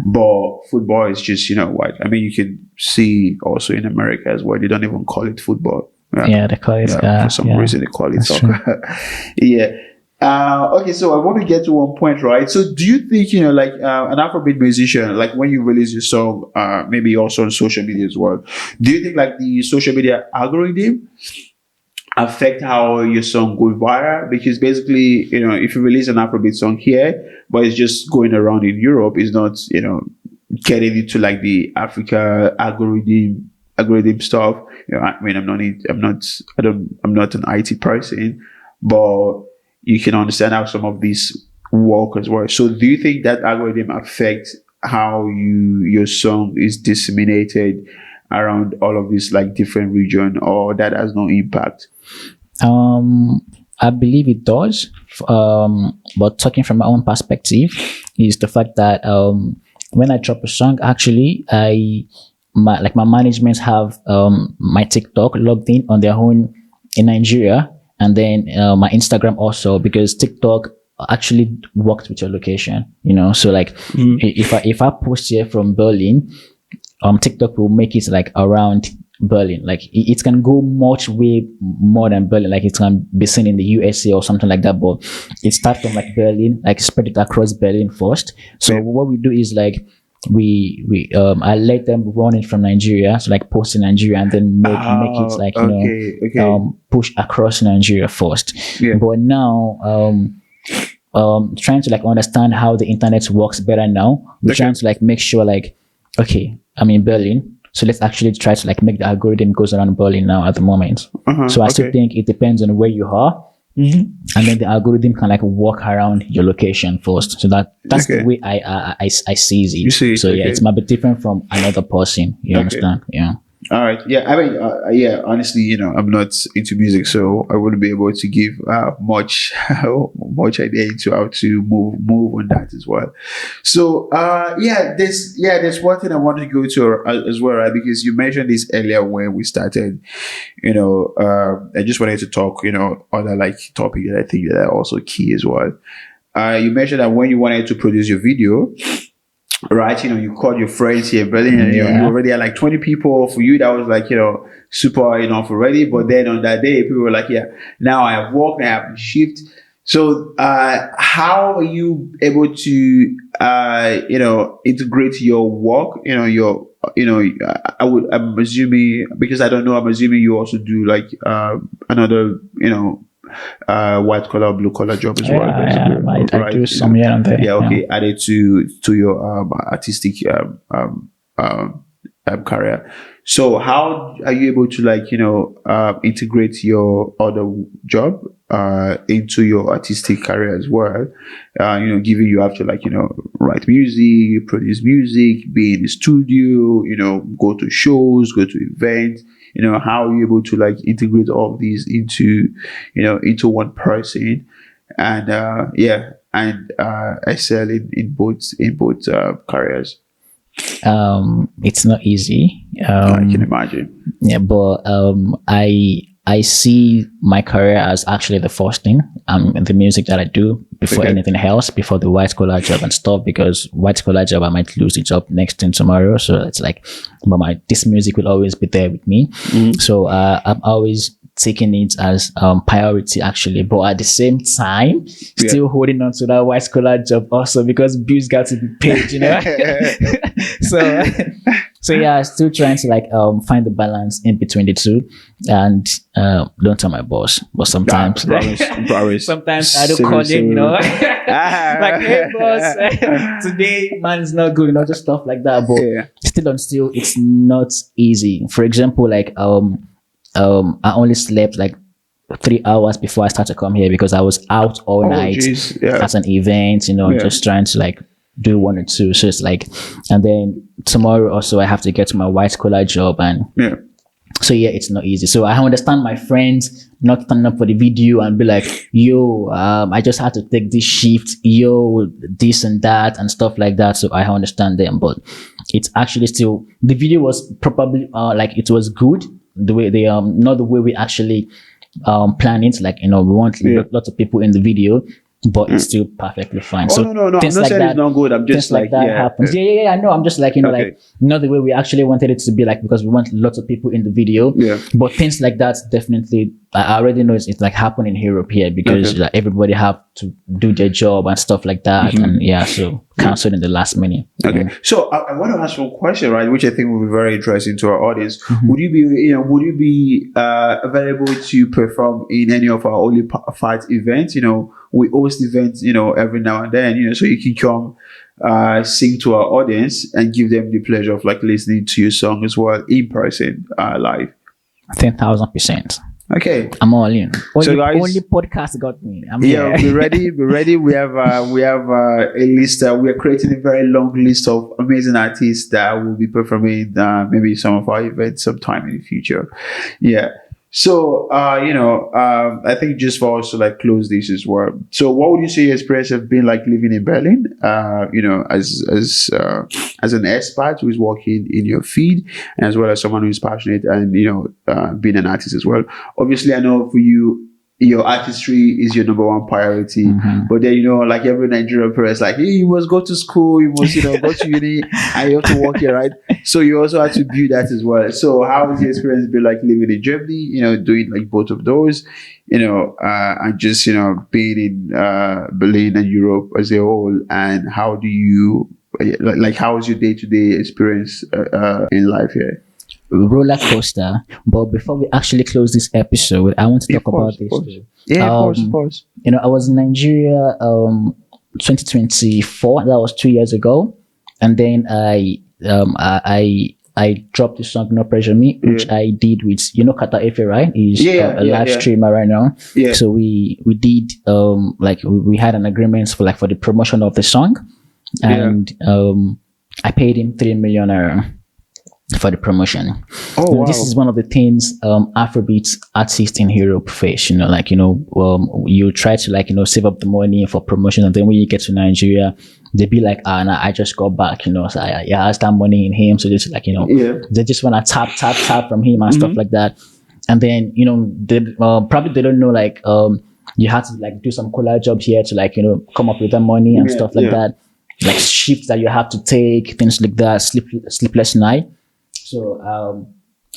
But football is just, what? I mean, you can see also in America as well, they don't even call it football.
They call it
for some reason they call it soccer. Okay, so I want to get to one point, right? So do you think, like an Afrobeat musician, like when you release your song, maybe also on social media as well, do you think like the social media algorithm affect how your song goes viral? Because basically, if you release an Afrobeat song here, but it's just going around in Europe, it's not, getting into like the Africa algorithm stuff. I mean, I'm not an IT person, but you can understand how some of these work as well. So do you think that algorithm affects how your song is disseminated around all of these like different region, or that has no impact?
I believe it does. But talking from my own perspective is the fact that when I drop a song, actually, my management have my TikTok logged in on their own in Nigeria, and then my Instagram also, because TikTok actually works with your location. So like if I post here from Berlin, TikTok will make it like around Berlin. Like it can go much way more than Berlin. Like it can be seen in the USA or something like that. But it starts from like Berlin, like spread it across Berlin first. So what we do is like I let them run it from Nigeria, so like post in Nigeria, and then make it like push across Nigeria first. But now trying to like understand how the internet works better now. We're trying to like make sure like, okay, I'm in Berlin, so let's actually try to like make the algorithm goes around Berlin now at the moment. So I still think it depends on where you are. And then the algorithm can like walk around your location first. So that's the way I see it.
You see it,
so yeah, it's might be different from another person. You understand? Yeah.
All right. Yeah. I mean, honestly, I'm not into music, so I wouldn't be able to give much idea into how to move on that as well. So, there's one thing I wanted to go to as well, right? Because you mentioned this earlier when we started. I just wanted to talk, other like topic that I think that are also key as well. You mentioned that when you wanted to produce your video, right, you called your friends here in Berlin, and you already had like 20 people. For you, that was like, super enough already. But then on that day, people were like, yeah, now I have work, now I have to shift. So how are you able to integrate your work, I'm assuming, because I don't know, I'm assuming you also do like another white collar, blue collar job as well.
I do some here and there.
Yeah, okay. Added to your artistic career. So how are you able to integrate your other job into your artistic career as well? Given you have to write music, produce music, be in the studio, go to shows, go to events. How are you able to integrate all of these into one person, and excel in both careers?
It's not easy.
I can imagine.
Yeah, but I see my career as actually the first thing. The music that I do before anything else, before the white collar job and stuff. Because white collar job, I might lose the job next thing tomorrow. So it's like, but this music will always be there with me. So I'm always taking it as priority actually, but at the same time still holding on to that white collar job also, because bills got to be paid, so yeah, still trying to find the balance in between the two. And don't tell my boss, but sometimes sometimes I don't call him, like, hey boss, today man is not good, just stuff like that. But still it's not easy. For example, I only slept 3 hours before I started to come here, because I was out all night at an event, just trying to do one or two. So it's and then tomorrow also I have to get to my white collar job, and so it's not easy. So I understand my friends not standing up for the video and be like, yo, I just had to take this shift, yo, this and that and stuff like that. So I understand them, but it's actually still, the video was probably it was good. The way they not the way we actually plan it. We want lots of people in the video, but it's still perfectly fine.
No. I'm not saying it's not good. I'm just
that happens. I know. I'm just not the way we actually wanted it to be, because we want lots of people in the video. But things like that definitely, I already know it's happening in Europe here, because everybody have to do their job and stuff like that. And so cancelled in the last minute.
Okay. So I want to ask you a question, right, which I think will be very interesting to our audience. Would you be available to perform in any of our Onlyfacts events? we host events, every now and then, so you can come sing to our audience and give them the pleasure of like listening to your song as well in person, live.
10,000%.
Okay,
I'm all in.
So guys,
only podcast got me.
be ready. Be ready. We have a list. We are creating a very long list of amazing artists that will be performing maybe some of our events sometime in the future. Yeah. So I think just for us to like close this as well. So what would you say your experience have been like living in Berlin? As an expat who is working in your field, and as well as someone who is passionate and being an artist as well. Obviously, I know for you, your artistry is your number one priority. But then, like every Nigerian parent, like, hey, you must go to school, you must, go to uni, and you have to work here, right? So you also have to build that as well. So how has the experience been like living in Germany, doing like both of those, and just, being in Berlin and Europe as a whole? And how do you, how is your day-to-day experience in life here?
Roller coaster. But before we actually close this episode, I want to talk about this too.
Yeah, of course.
I was in Nigeria 2024. That was 2 years ago, and then I dropped the song "No Pressure Me," which I did with Kata Efe, right? He's a live streamer right now.
Yeah.
So we did we had an agreement for the promotion of the song, and I paid him 3 million for the promotion.
Wow.
This is one of the things Afrobeat artists in Europe face. You try to save up the money for promotion, and then when you get to Nigeria, they be like, nah, I just got back, so I has that money in him, so just they just want to tap from him and stuff like that. And then they probably they don't know you have to do some cooler jobs here to come up with that money and stuff like that, like shifts that you have to take, things like that, sleepless night. So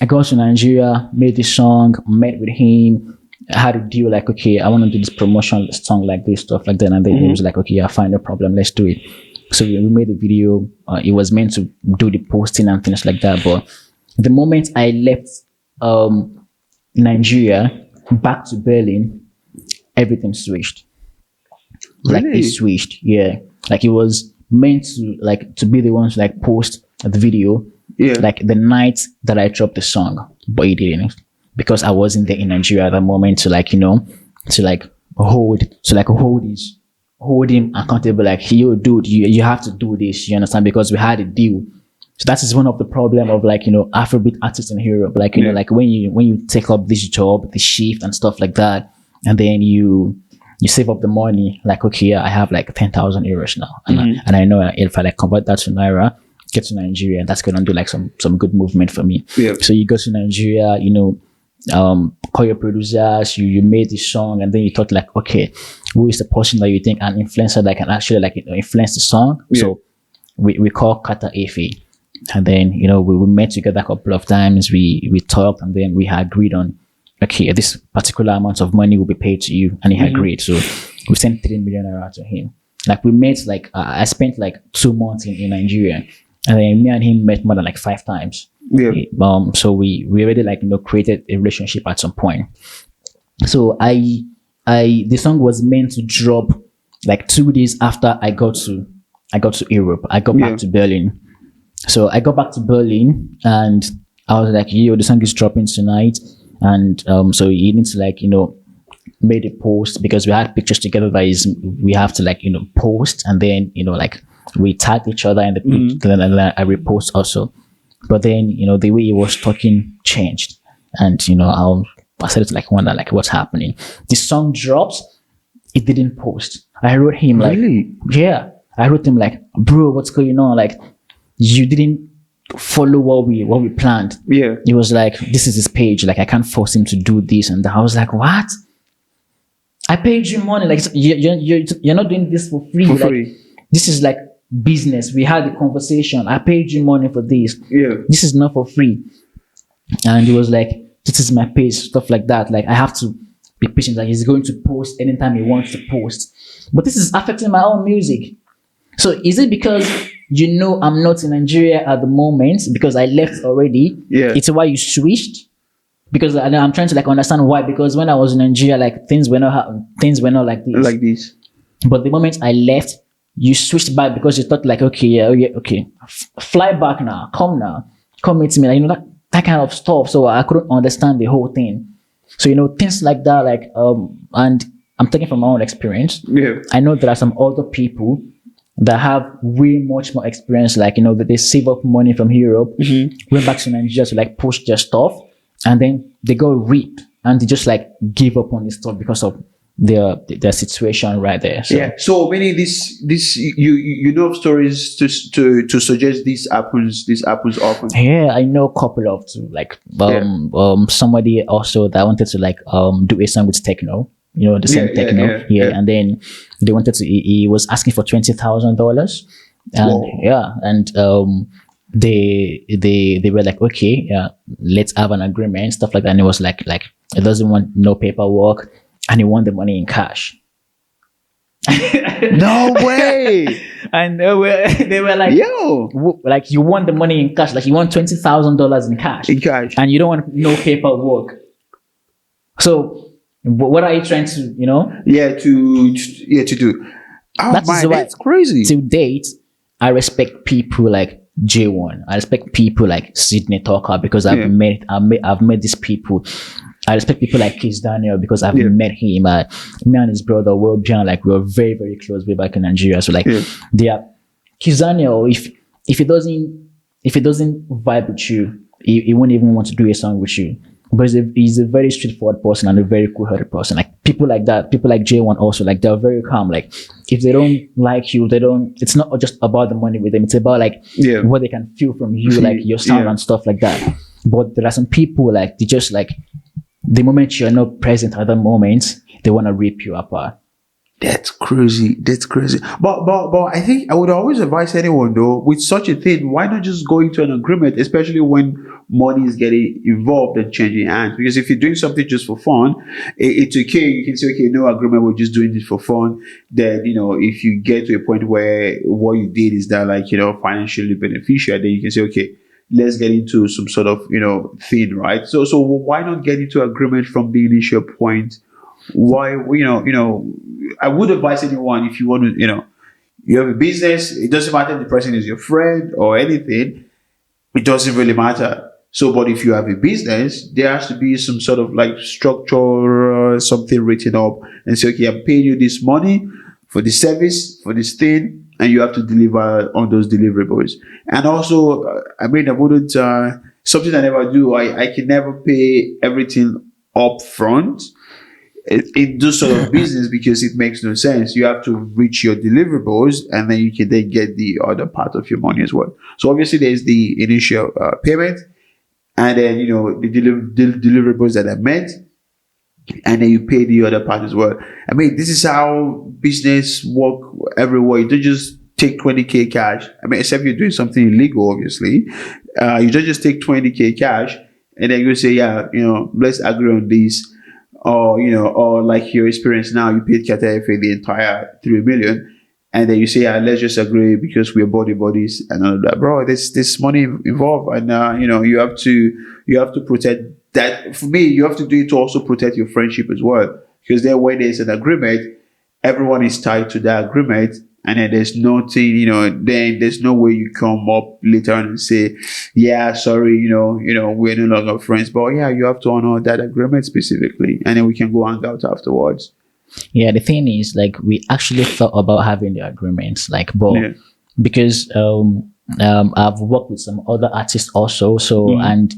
I got to Nigeria, made this song, met with him, had a deal okay, I want to do this promotion song like this, stuff like that. And then he was like, okay, yeah, fine, no problem, let's do it. So we made a video. It was meant to do the posting and things like that. But the moment I left Nigeria back to Berlin, everything switched.
Really?
It switched, yeah. It was meant to be the one to post the video. Yeah. The night that I dropped the song, but it didn't, because I wasn't there in Nigeria at that moment to hold him accountable. Yo, dude, you have to do this. You understand? Because we had a deal. So that is one of the problem of Afrobeat artists in Europe. When you take up this job, this shift and stuff like that, and then you save up the money. Okay, yeah, I have 10,000 euros now, and I know if I convert that to naira, get to Nigeria, that's gonna do some good movement for me.
Yeah.
So you go to Nigeria, call your producers, you made this song, and then you thought okay, who is the person that you think an influencer that can actually influence the song? Yeah. So we call Kata Efe, and then we met together a couple of times, we talked, and then we agreed on okay, this particular amount of money will be paid to you, and he agreed. So we sent 3 million naira to him. We met I spent 2 months in Nigeria. And then me and him met more than 5 times.
Yeah.
So we already created a relationship at some point. So the song was meant to drop 2 days after I got to Europe. I got back to Berlin. So I got back to Berlin and I was like, yo, the song is dropping tonight. And so he needs to made a post, because we had pictures together that we have to post, and then we tagged each other in the picture, and then I repost also. But then the way he was talking changed, and I started to wonder what's happening. The song drops, it didn't post. I wrote him
really?
Yeah, I wrote him bro, what's going on? You didn't follow what we planned.
Yeah,
he was this is his page, I can't force him to do this. And I was what? I paid you money, you're not doing this for free. This is business. We had a conversation. I paid you money for this.
Yeah,
this is not for free. And he was this is my page, stuff like that. I have to be patient. He's going to post anytime he wants to post. But this is affecting my own music. So is it because I'm not in Nigeria at the moment, because I left already?
Yeah,
it's why you switched? because I'm trying to like understand why. Because when I was in Nigeria, like things were not like this.
Like this.
But the moment I left, you switched back because you thought like, okay, fly back now, come meet me, like, that kind of stuff. So I couldn't understand the whole thing. So things like that, like and I'm taking from my own experience.
Yeah,
I know there are some other people that have way much more experience, like that they save up money from Europe, went back to Nigeria to like push their stuff, and then they go ripped and they just like give up on this stuff because of their situation right there. So.
Yeah. So many this you know of stories to suggest this happens often.
Yeah, I know a couple of too. Like somebody also that wanted to like do a song with techno. The same techno. Yeah. And then they wanted to. He was asking for $20,000, and they were like, okay, yeah, let's have an agreement, stuff like that. And it was like it doesn't want no paperwork. And he won the money in cash.
No way!
And they were like,
yo,
like you won the money in cash, like you won $20,000 in cash. And you don't want no paperwork. So what are you trying to,
to do? Oh that's crazy.
To date, I respect people like J1. I respect people like Sydney Talker because I've met these people. I respect people like Kiss Daniel because I've met him. Me and his brother were very, very close way back in Nigeria. So like they are Kiss Daniel, if it doesn't vibe with you, he won't even want to do a song with you. But he's a very straightforward person and a very cool-hearted person. Like people like that, people like J1 also, like they're very calm. Like if they don't like you, it's not just about the money with them. It's about like what they can feel from you, like your sound and stuff like that. But there are some people like they just like the moment you're not present at the moment, they want to rip you apart.
That's crazy. But I think I would always advise anyone though, with such a thing, why not just go into an agreement, especially when money is getting involved and changing hands? Because if you're doing something just for fun, it's okay. You can say, okay, no agreement, we're just doing this for fun. Then, if you get to a point where what you did is that like, financially beneficial, then you can say, okay, let's get into some sort of, thing, right? So why not get into agreement from the initial point? Why, I would advise anyone, if you want to, you have a business, it doesn't matter if the person is your friend or anything, it doesn't really matter. So, but if you have a business, there has to be some sort of like structure, something written up and say, okay, I'm paying you this money for the service, for this thing, and you have to deliver on those deliverables. And also, I wouldn't, something I never do, I can never pay everything up front in this sort of business because it makes no sense. You have to reach your deliverables and then you can then get the other part of your money as well. So obviously there's the initial payment and then, the deliverables that are met, and then you pay the other part as well. This is how business work everywhere. You don't just take 20K cash. Except you're doing something illegal, obviously. You don't just take 20K cash and then you say, let's agree on this. Or like your experience now, you paid Qatar for the entire 3 million. And then you say, let's just agree because we're buddies and all that. Bro, there's this money involved. And, you have to protect that. For me, you have to do it to also protect your friendship as well. Because then when there's an agreement, everyone is tied to that agreement. And then there's nothing, then there's no way you come up later on and say, yeah, sorry, we're no longer friends. But yeah, you have to honor that agreement specifically. And then we can go hang out afterwards.
Yeah, the thing is, like, we actually thought about having the agreements, like, but because I've worked with some other artists also, and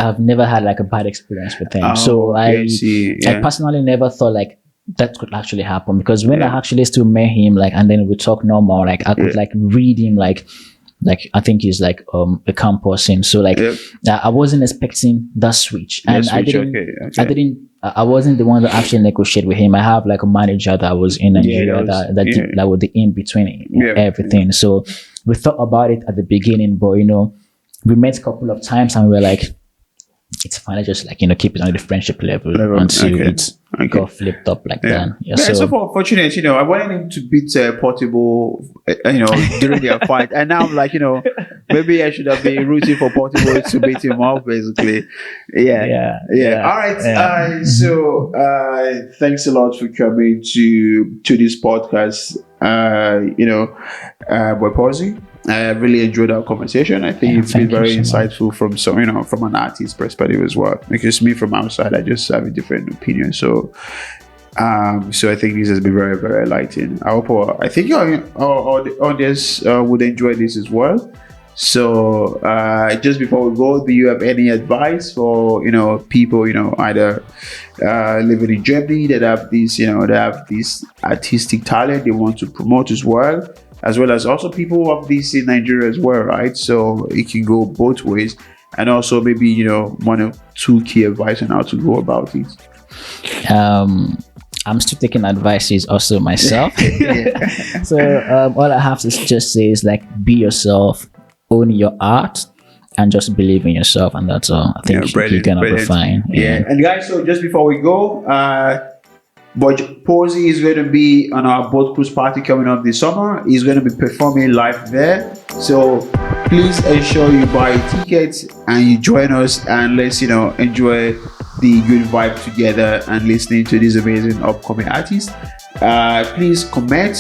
I've never had like a bad experience with them. I personally never thought like that could actually happen, because when I actually still met him, like, and then we talk normal, like, I could like read him, like I think he's like a calm person. So like I wasn't expecting that switch, and I wasn't the one that actually negotiated with him. I have like a manager that was in Nigeria that was the in between everything. So we thought about it at the beginning, but we met a couple of times and we were like, it's fine, just like keep it on the friendship level until
Okay.
got flipped up like that. Yeah,
Yeah, so
so
for fortunate, I wanted him to beat Portable, during their fight, and now I'm like, maybe I should have been rooting for Portable to beat him up, basically. Yeah. All right. So thanks a lot for coming to this podcast. Boyposy. I really enjoyed our conversation. I think it's been very insightful from from an artist's perspective as well. Because me from outside, I just have a different opinion. So I think this has been very, very enlightening. I think our audience would enjoy this as well. So just before we go, do you have any advice for people either living in Germany that have this artistic talent they want to promote as well as also people who have this in Nigeria as well, right? So it can go both ways, and also maybe one or two key advice on how to go about it.
I'm still taking advices also myself. So all I have to just say is be yourself, own your art, and just believe in yourself, and that's all. I think you're gonna be fine.
Yeah. And guys, so just before we go, Boyposy is going to be on our boat cruise party coming up this summer. He's going to be performing live there. So please ensure you buy tickets and you join us, and let's enjoy the good vibe together and listening to this amazing upcoming artist. Please comment,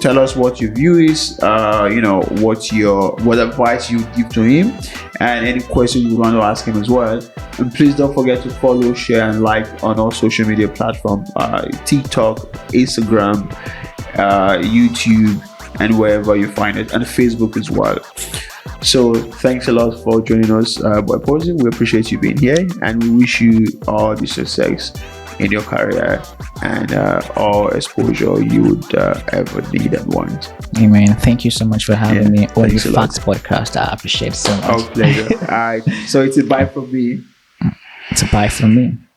tell us what your view is, what advice you give to him, and any question you want to ask him as well. And please don't forget to follow, share, and like on all social media platforms, TikTok, Instagram, YouTube, and wherever you find it, and Facebook as well. So thanks a lot for joining us, Boyposy. We appreciate you being here, and we wish you all the success in your career and all exposure you would ever need and want.
Amen. Thank you so much for having me on the Facts Podcast. I appreciate it so much.
Our pleasure. All right. So it's a bye from me.
It's a bye from me.